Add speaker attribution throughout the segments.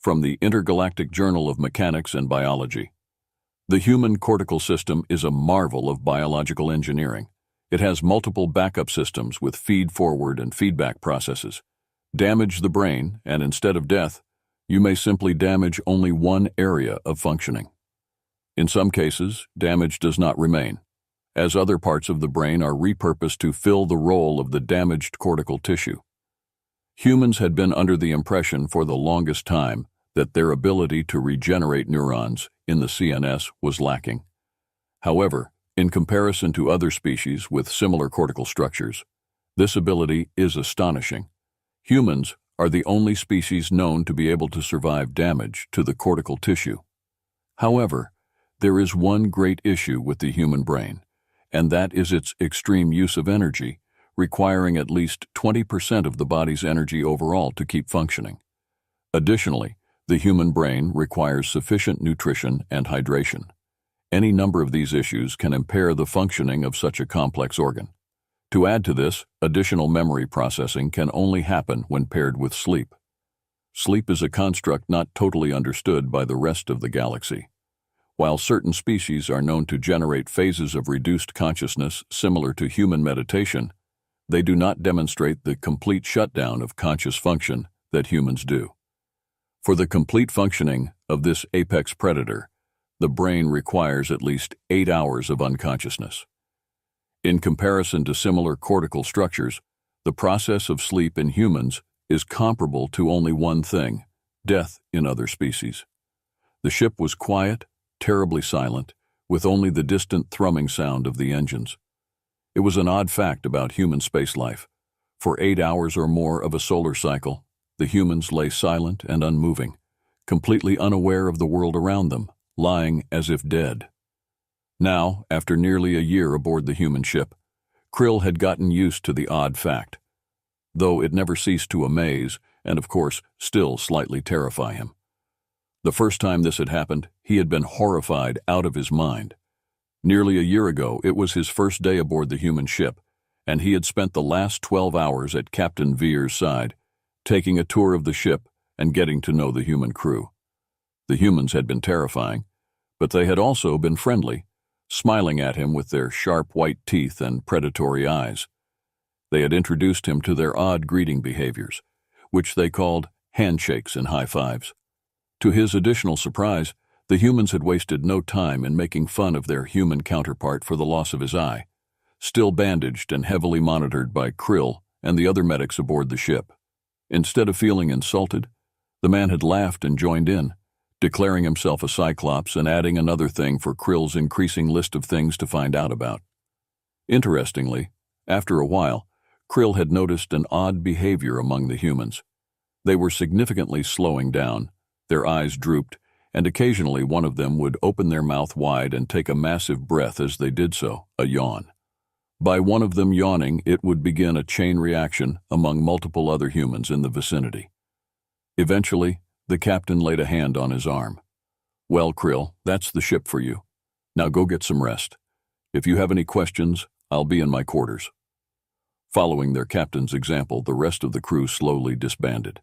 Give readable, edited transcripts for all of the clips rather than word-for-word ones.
Speaker 1: from the Intergalactic Journal of Mechanics and Biology. The human cortical system is a marvel of biological engineering. It has multiple backup systems with feed-forward and feedback processes. Damage the brain, and instead of death, you may simply damage only one area of functioning. In some cases, damage does not remain, as other parts of the brain are repurposed to fill the role of the damaged cortical tissue. Humans had been under the impression for the longest time that their ability to regenerate neurons in the CNS was lacking. However, in comparison to other species with similar cortical structures, this ability is astonishing. Humans are the only species known to be able to survive damage to the cortical tissue. However, there is one great issue with the human brain, and that is its extreme use of energy, requiring at least 20% of the body's energy overall to keep functioning. Additionally, the human brain requires sufficient nutrition and hydration. Any number of these issues can impair the functioning of such a complex organ. To add to this, additional memory processing can only happen when paired with sleep. Sleep is a construct not totally understood by the rest of the galaxy. While certain species are known to generate phases of reduced consciousness similar to human meditation, they do not demonstrate the complete shutdown of conscious function that humans do. For the complete functioning of this apex predator, the brain requires at least 8 hours of unconsciousness. In comparison to similar cortical structures, the process of sleep in humans is comparable to only one thing: death in other species. The ship was quiet, terribly silent, with only the distant thrumming sound of the engines. It was an odd fact about human space life. For 8 hours or more of a solar cycle, the humans lay silent and unmoving, completely unaware of the world around them, lying as if dead. Now, after nearly a year aboard the human ship, Krill had gotten used to the odd fact, though it never ceased to amaze and, of course, still slightly terrify him. The first time this had happened, he had been horrified out of his mind. Nearly a year ago, it was his first day aboard the human ship, and he had spent the last 12 hours at Captain Veer's side, taking a tour of the ship and getting to know the human crew. The humans had been terrifying, but they had also been friendly, smiling at him with their sharp white teeth and predatory eyes. They had introduced him to their odd greeting behaviors, which they called handshakes and high fives. To his additional surprise, the humans had wasted no time in making fun of their human counterpart for the loss of his eye, still bandaged and heavily monitored by Krill and the other medics aboard the ship. Instead of feeling insulted, the man had laughed and joined in, declaring himself a Cyclops and adding another thing for Krill's increasing list of things to find out about. Interestingly, after a while, Krill had noticed an odd behavior among the humans. They were significantly slowing down, their eyes drooped, and occasionally one of them would open their mouth wide and take a massive breath as they did so, a yawn. By one of them yawning, it would begin a chain reaction among multiple other humans in the vicinity. Eventually, the captain laid a hand on his arm. "Well, Krill, that's the ship for you. Now go get some rest. If you have any questions, I'll be in my quarters." Following their captain's example, the rest of the crew slowly disbanded.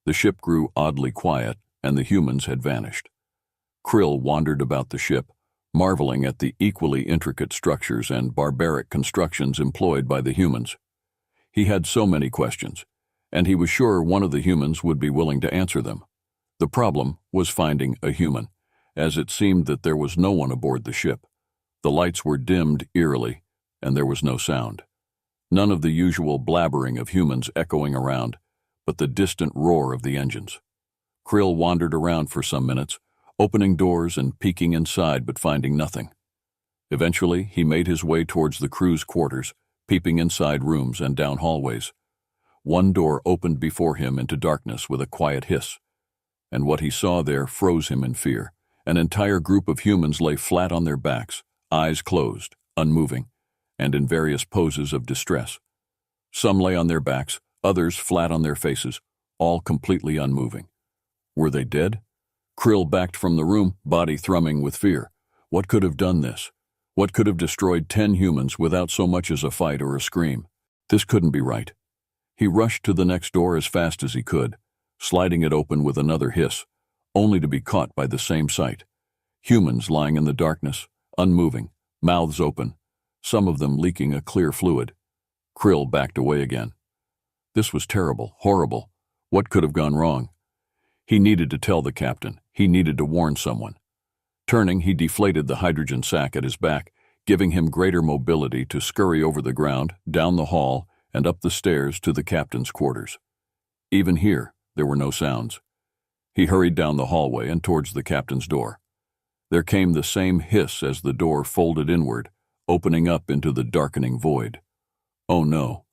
Speaker 1: The ship grew oddly quiet, and the humans had vanished. Krill wandered about the ship, marveling at the equally intricate structures and barbaric constructions employed by the humans. He had so many questions, and he was sure one of the humans would be willing to answer them. The problem was finding a human, as it seemed that there was no one aboard the ship. The lights were dimmed eerily, and there was no sound. None of the usual blabbering of humans echoing around, but the distant roar of the engines. Krill wandered around for some minutes, opening doors and peeking inside but finding nothing. Eventually, he made his way towards the crew's quarters, peeping inside rooms and down hallways. One door opened before him into darkness with a quiet hiss, and what he saw there froze him in fear. An entire group of humans lay flat on their backs, eyes closed, unmoving, and in various poses of distress. Some lay on their backs, others flat on their faces, all completely unmoving. Were they dead? Krill backed from the room, body thrumming with fear. What could have done this? What could have destroyed 10 humans without so much as a fight or a scream? This couldn't be right. He rushed to the next door as fast as he could, sliding it open with another hiss, only to be caught by the same sight. Humans lying in the darkness, unmoving, mouths open, some of them leaking a clear fluid. Krill backed away again. This was terrible, horrible. What could have gone wrong? He needed to tell the captain. He needed to warn someone. Turning, he deflated the hydrogen sac at his back, giving him greater mobility to scurry over the ground, down the hall, and up the stairs to the captain's quarters. Even here, there were no sounds. He hurried down the hallway and towards the captain's door. There came the same hiss as the door folded inward, opening up into the darkening void. Oh no.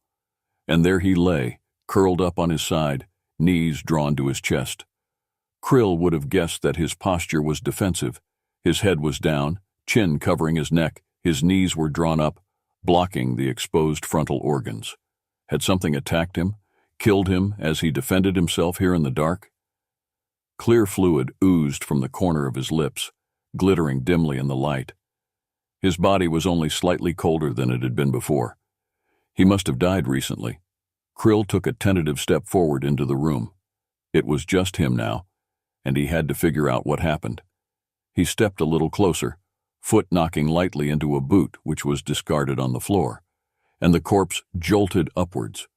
Speaker 1: And there he lay, curled up on his side, knees drawn to his chest. Krill would have guessed that his posture was defensive. His head was down, chin covering his neck, his knees were drawn up, blocking the exposed frontal organs. Had something attacked him, killed him as he defended himself here in the dark? Clear fluid oozed from the corner of his lips, glittering dimly in the light. His body was only slightly colder than it had been before. He must have died recently. Krill took a tentative step forward into the room. It was just him now, and he had to figure out what happened. He stepped a little closer, foot knocking lightly into a boot which was discarded on the floor, and the corpse jolted upwards.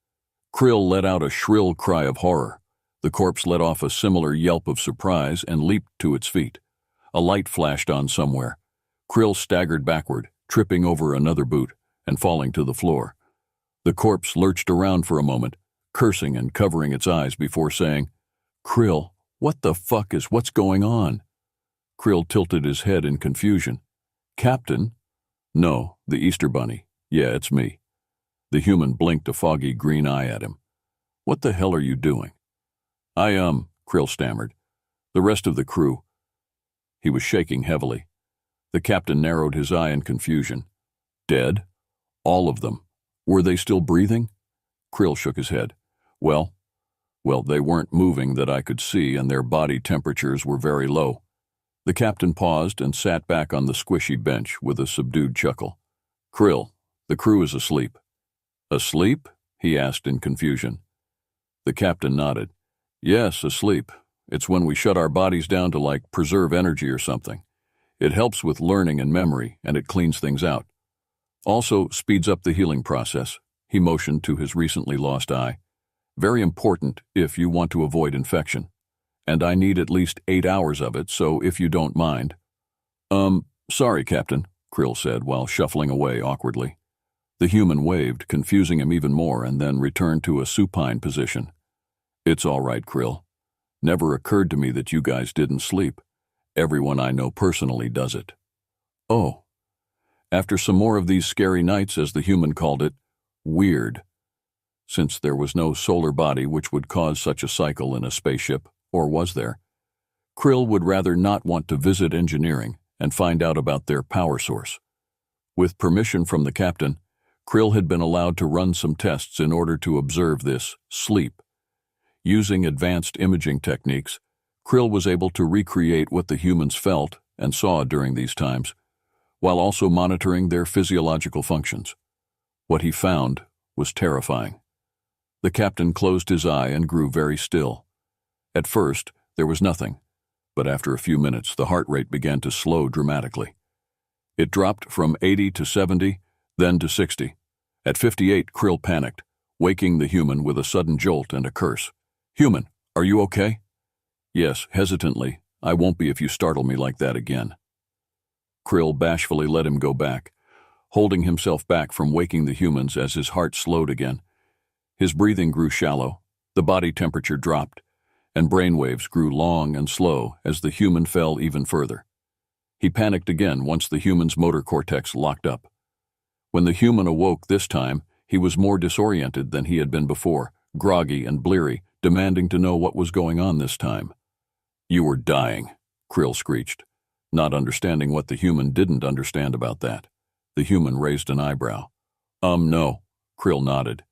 Speaker 1: Krill let out a shrill cry of horror. The corpse let off a similar yelp of surprise and leaped to its feet. A light flashed on somewhere. Krill staggered backward, tripping over another boot and falling to the floor. The corpse lurched around for a moment, cursing and covering its eyes before saying, "Krill, what's going on?" Krill tilted his head in confusion. "Captain?" "No, the Easter Bunny. Yeah, it's me." The human blinked a foggy green eye at him. "What the hell are you doing?" Krill stammered. "The rest of the crew." He was shaking heavily. The captain narrowed his eye in confusion. "Dead? All of them? Were they still breathing?" Krill shook his head. Well, they weren't moving that I could see, and their body temperatures were very low." The captain paused and sat back on the squishy bench with a subdued chuckle. "Krill, the crew is asleep." "Asleep?" he asked in confusion. The captain nodded. "Yes, asleep. It's when we shut our bodies down to, preserve energy or something. It helps with learning and memory, and it cleans things out. Also speeds up the healing process." He motioned to his recently lost eye. "Very important if you want to avoid infection. And I need at least 8 hours of it, so if you don't mind." Sorry, Captain," Krill said while shuffling away awkwardly. The human waved, confusing him even more, and then returned to a supine position. "It's all right, Krill. Never occurred to me that you guys didn't sleep. Everyone I know personally does it." "Oh." After some more of these scary nights, as the human called it, weird. Since there was no solar body which would cause such a cycle in a spaceship, or was there? Krill would rather not want to visit engineering and find out about their power source. With permission from the captain, Krill had been allowed to run some tests in order to observe this sleep. Using advanced imaging techniques, Krill was able to recreate what the humans felt and saw during these times, while also monitoring their physiological functions. What he found was terrifying. The captain closed his eye and grew very still. At first, there was nothing, but after a few minutes, the heart rate began to slow dramatically. It dropped from 80 to 70, then to 60. At 58, Krill panicked, waking the human with a sudden jolt and a curse. "Human, are you okay?" "Yes," hesitantly. "I won't be if you startle me like that again." Krill bashfully let him go back, holding himself back from waking the humans as his heart slowed again. His breathing grew shallow, the body temperature dropped, and brainwaves grew long and slow as the human fell even further. He panicked again once the human's motor cortex locked up. When the human awoke this time, he was more disoriented than he had been before, groggy and bleary, demanding to know what was going on this time. "You were dying," Krill screeched, not understanding what the human didn't understand about that. The human raised an eyebrow. No," Krill nodded.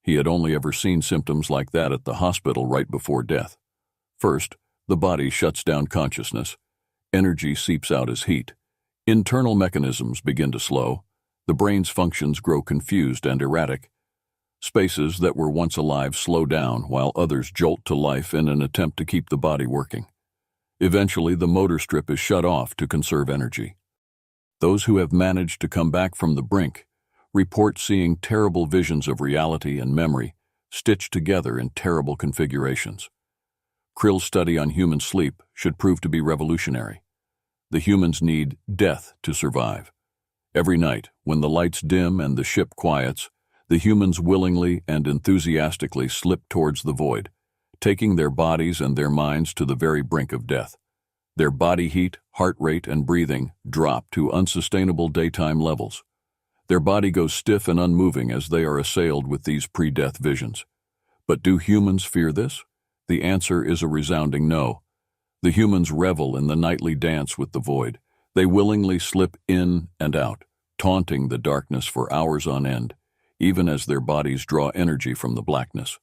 Speaker 1: He had only ever seen symptoms like that at the hospital right before death. First, the body shuts down consciousness. Energy seeps out as heat. Internal mechanisms begin to slow. The brain's functions grow confused and erratic. Spaces that were once alive slow down while others jolt to life in an attempt to keep the body working. Eventually, the motor strip is shut off to conserve energy. Those who have managed to come back from the brink report seeing terrible visions of reality and memory stitched together in terrible configurations. Krill's study on human sleep should prove to be revolutionary. The humans need death to survive. Every night, when the lights dim and the ship quiets, the humans willingly and enthusiastically slip towards the void, taking their bodies and their minds to the very brink of death. Their body heat, heart rate, and breathing drop to unsustainable daytime levels. Their body goes stiff and unmoving as they are assailed with these pre-death visions. But do humans fear this? The answer is a resounding no. The humans revel in the nightly dance with the void. They willingly slip in and out, taunting the darkness for hours on end, even as their bodies draw energy from the blackness.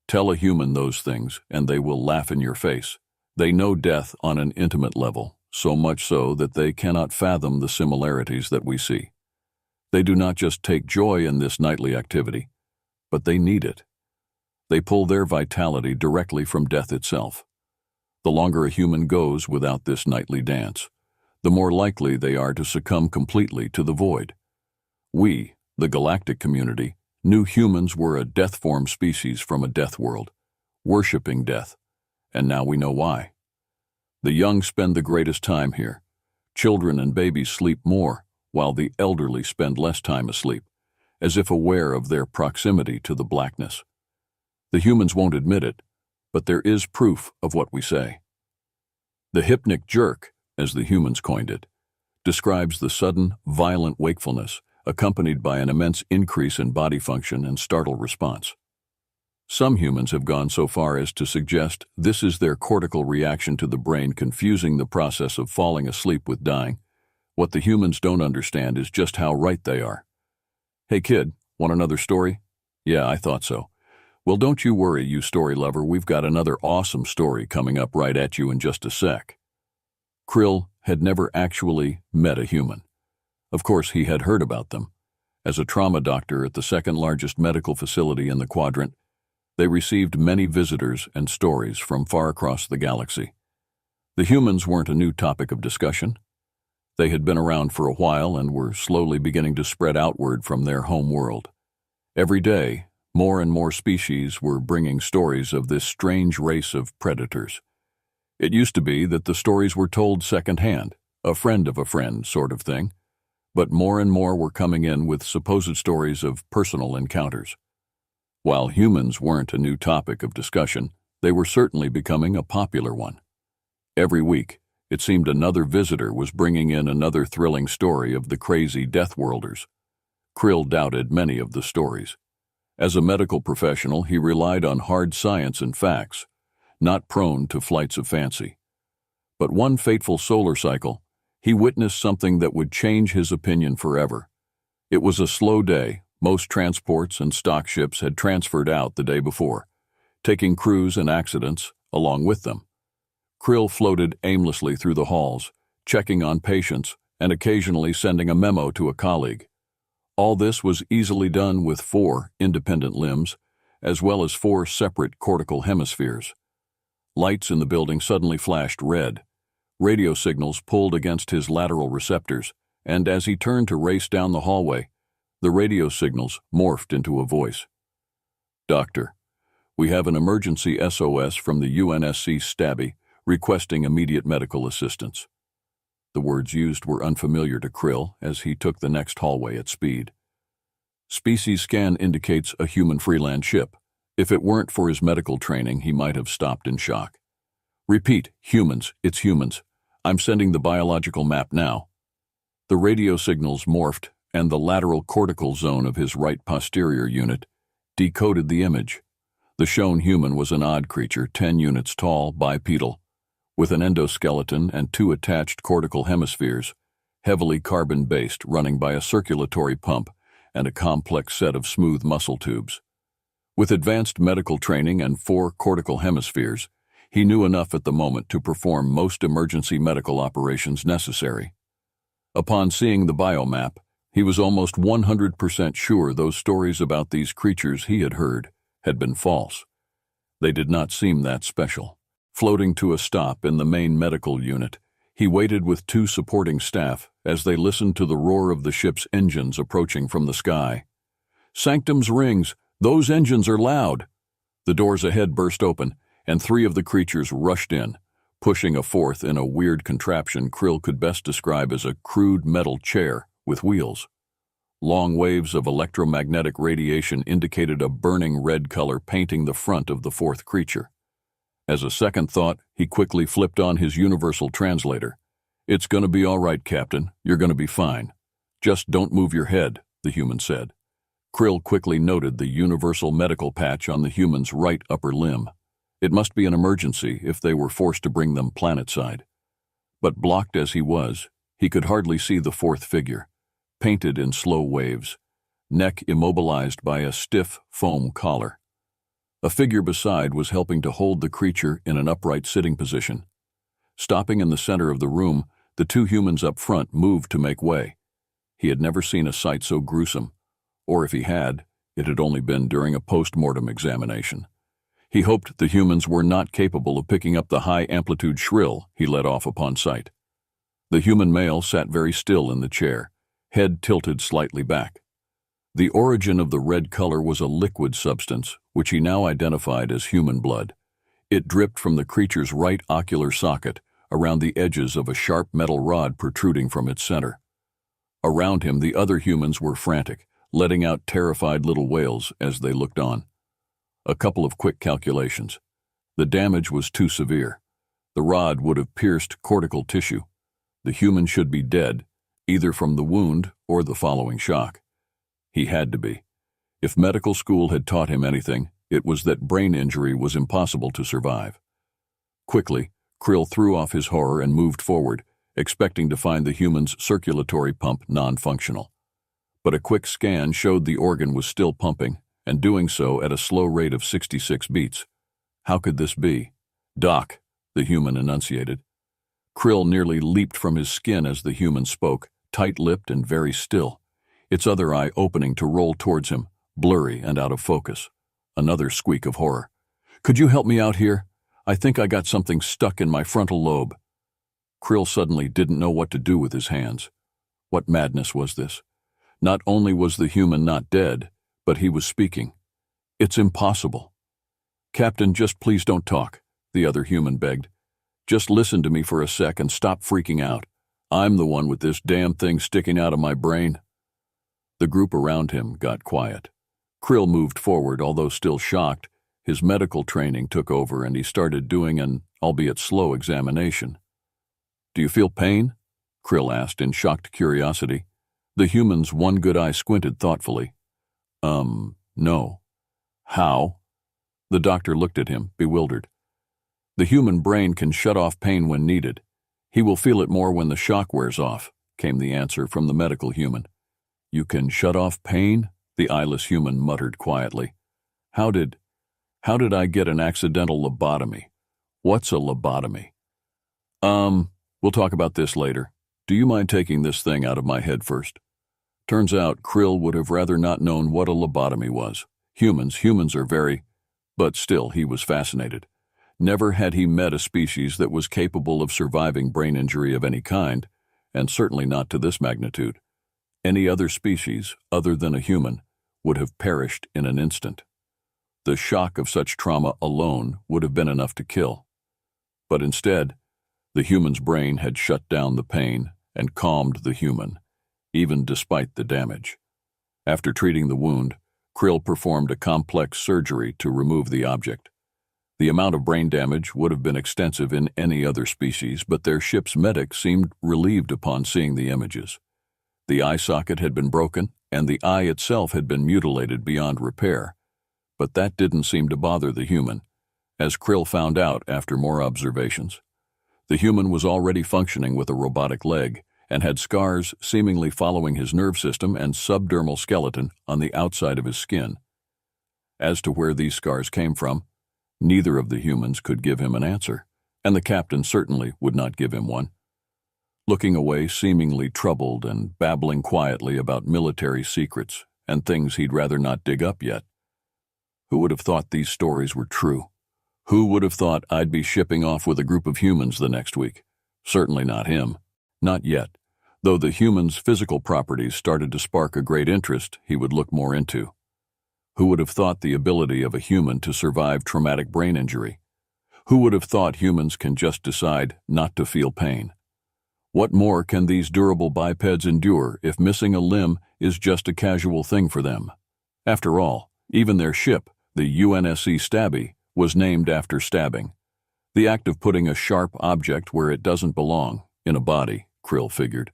Speaker 1: Tell a human those things, and they will laugh in your face. They know death on an intimate level, so much so that they cannot fathom the similarities that we see. They do not just take joy in this nightly activity, but they need it. They pull their vitality directly from death itself. The longer a human goes without this nightly dance, the more likely they are to succumb completely to the void. We, the galactic community, knew humans were a death-form species from a death world, worshipping death, and now we know why. The young spend the greatest time here. Children and babies sleep more, while the elderly spend less time asleep, as if aware of their proximity to the blackness. The humans won't admit it, but there is proof of what we say. The hypnic jerk, as the humans coined it, describes the sudden, violent wakefulness accompanied by an immense increase in body function and startle response. Some humans have gone so far as to suggest this is their cortical reaction to the brain confusing the process of falling asleep with dying. What the humans don't understand is just how right they are. Hey kid, want another story? Yeah, I thought so. Well, don't you worry, you story lover, we've got another awesome story coming up right at you in just a sec. Krill had never actually met a human. Of course, he had heard about them. As a trauma doctor at the second largest medical facility in the quadrant, they received many visitors and stories from far across the galaxy. The humans weren't a new topic of discussion. They had been around for a while and were slowly beginning to spread outward from their home world. Every day, more and more species were bringing stories of this strange race of predators. It used to be that the stories were told secondhand, a friend of a friend sort of thing, but more and more were coming in with supposed stories of personal encounters. While humans weren't a new topic of discussion, they were certainly becoming a popular one. Every week, it seemed another visitor was bringing in another thrilling story of the crazy Deathworlders. Krill doubted many of the stories. As a medical professional, he relied on hard science and facts, not prone to flights of fancy. But one fateful solar cycle, he witnessed something that would change his opinion forever. It was a slow day. Most transports and stock ships had transferred out the day before, taking crews and accidents along with them. Krill floated aimlessly through the halls, checking on patients and occasionally sending a memo to a colleague. All this was easily done with 4 independent limbs, as well as 4 separate cortical hemispheres. Lights in the building suddenly flashed red. Radio signals pulled against his lateral receptors, and as he turned to race down the hallway, the radio signals morphed into a voice. Doctor, we have an emergency SOS from the UNSC Stabby requesting immediate medical assistance. The words used were unfamiliar to Krill as he took the next hallway at speed. Species scan indicates a human freeland ship. If it weren't for his medical training, he might have stopped in shock. Repeat, humans, it's humans. I'm sending the biological map now. The radio signals morphed, and the lateral cortical zone of his right posterior unit decoded the image. The shown human was an odd creature, 10 units tall, bipedal, with an endoskeleton and 2 attached cortical hemispheres, heavily carbon-based, running by a circulatory pump and a complex set of smooth muscle tubes. With advanced medical training and 4 cortical hemispheres, he knew enough at the moment to perform most emergency medical operations necessary. Upon seeing the biomap, he was almost 100% sure those stories about these creatures he had heard had been false. They did not seem that special. Floating to a stop in the main medical unit, he waited with two supporting staff as they listened to the roar of the ship's engines approaching from the sky. "Sanctum's rings! Those engines are loud!" The doors ahead burst open, and three of the creatures rushed in, pushing a fourth in a weird contraption Krill could best describe as a crude metal chair with wheels. Long waves of electromagnetic radiation indicated a burning red color painting the front of the fourth creature. As a second thought, he quickly flipped on his universal translator. "It's gonna be all right, Captain. You're gonna be fine. Just don't move your head," the human said. Krill quickly noted the universal medical patch on the human's right upper limb. It must be an emergency if they were forced to bring them planetside. But blocked as he was, he could hardly see the fourth figure, painted in slow waves, neck immobilized by a stiff foam collar. A figure beside was helping to hold the creature in an upright sitting position. Stopping in the center of the room, the two humans up front moved to make way. He had never seen a sight so gruesome, or if he had, it had only been during a post-mortem examination. He hoped the humans were not capable of picking up the high-amplitude shrill he let off upon sight. The human male sat very still in the chair, head tilted slightly back. The origin of the red color was a liquid substance, which he now identified as human blood. It dripped from the creature's right ocular socket, around the edges of a sharp metal rod protruding from its center. Around him, the other humans were frantic, letting out terrified little wails as they looked on. A couple of quick calculations. The damage was too severe. The rod would have pierced cortical tissue. The human should be dead, either from the wound or the following shock. He had to be. If medical school had taught him anything, it was that brain injury was impossible to survive. Quickly, Krill threw off his horror and moved forward, expecting to find the human's circulatory pump non-functional. But a quick scan showed the organ was still pumping, and doing so at a slow rate of 66 beats. How could this be? "Doc," the human enunciated. Krill nearly leaped from his skin as the human spoke, tight-lipped and very still, its other eye opening to roll towards him, blurry and out of focus. Another squeak of horror. "Could you help me out here? I think I got something stuck in my frontal lobe." Krill suddenly didn't know what to do with his hands. What madness was this? Not only was the human not dead, but he was speaking. "It's impossible." "Captain, just please don't talk," the other human begged. "Just listen to me for a sec and stop freaking out. I'm the one with this damn thing sticking out of my brain." The group around him got quiet. Krill moved forward, although still shocked. His medical training took over and he started doing an, albeit slow, examination. "Do you feel pain?" Krill asked in shocked curiosity. The human's one good eye squinted thoughtfully. No." "How?" The doctor looked at him, bewildered. "The human brain can shut off pain when needed. He will feel it more when the shock wears off," came the answer from the medical human. "You can shut off pain?" the eyeless human muttered quietly. How did I get an accidental lobotomy? What's a lobotomy?" We'll talk about this later. Do you mind taking this thing out of my head first?" Turns out Krill would have rather not known what a lobotomy was. Humans are very... But still, he was fascinated. Never had he met a species that was capable of surviving brain injury of any kind, and certainly not to this magnitude. Any other species, other than a human, would have perished in an instant. The shock of such trauma alone would have been enough to kill. But instead, the human's brain had shut down the pain and calmed the human, even despite the damage. After treating the wound, Krill performed a complex surgery to remove the object. The amount of brain damage would have been extensive in any other species, but their ship's medic seemed relieved upon seeing the images. The eye socket had been broken, and the eye itself had been mutilated beyond repair. But that didn't seem to bother the human, as Krill found out after more observations. The human was already functioning with a robotic leg, and had scars seemingly following his nerve system and subdermal skeleton on the outside of his skin. As to where these scars came from, neither of the humans could give him an answer, and the captain certainly would not give him one. Looking away, seemingly troubled and babbling quietly about military secrets and things he'd rather not dig up yet. Who would have thought these stories were true? Who would have thought I'd be shipping off with a group of humans the next week? Certainly not him. Not yet, though the human's physical properties started to spark a great interest he would look more into. Who would have thought the ability of a human to survive traumatic brain injury? Who would have thought humans can just decide not to feel pain? What more can these durable bipeds endure if missing a limb is just a casual thing for them? After all, even their ship, the UNSC Stabby, was named after stabbing. The act of putting a sharp object where it doesn't belong, in a body, Krill figured.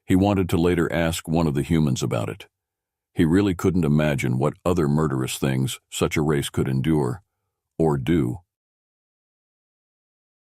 Speaker 1: He wanted to later ask one of the humans about it. He really couldn't imagine what other murderous things such a race could endure, or do.